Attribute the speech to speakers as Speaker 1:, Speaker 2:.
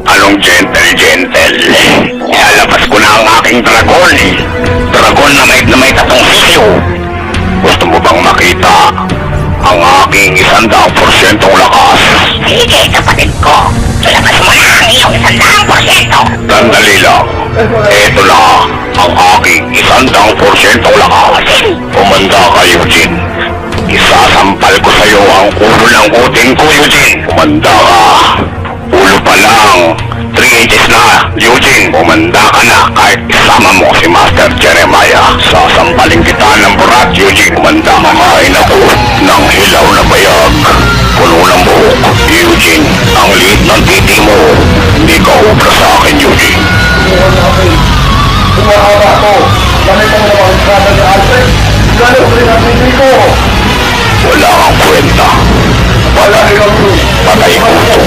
Speaker 1: Anong gentle? Ilalabas ko na ang aking dragon. Dragon na may tatong sisiyo. Gusto mo bang makita ang aking 100% lakas?
Speaker 2: Sige, kapatid ko. Ilabas mo na ang iyong 100%.
Speaker 1: Sandali lang. Ito na ang aking 100% lakas. Kumanda ka, Eugene. Isasampal ko sa'yo ang ulo ng uting ko, Eugene. Kumanda ka. Ulo pa lang. 3 inches na, Eugene. Kumanda ka na kahit isama mo si Master Jeremiah. Sasampalin kita ng burat, Eugene. Kumanda, mamain ako ng hilaw na bayag. Puno ng buhok, Eugene. Ang liit ng titi mo. Hindi ka ubra sa akin, Eugene.
Speaker 3: Kumahaba ko. Ganit ang mga entrada ni Alfred. Ganit rin ang hindi ko.
Speaker 1: Wala kang kwenta.
Speaker 3: Wala rin ang
Speaker 1: Patay ko ito.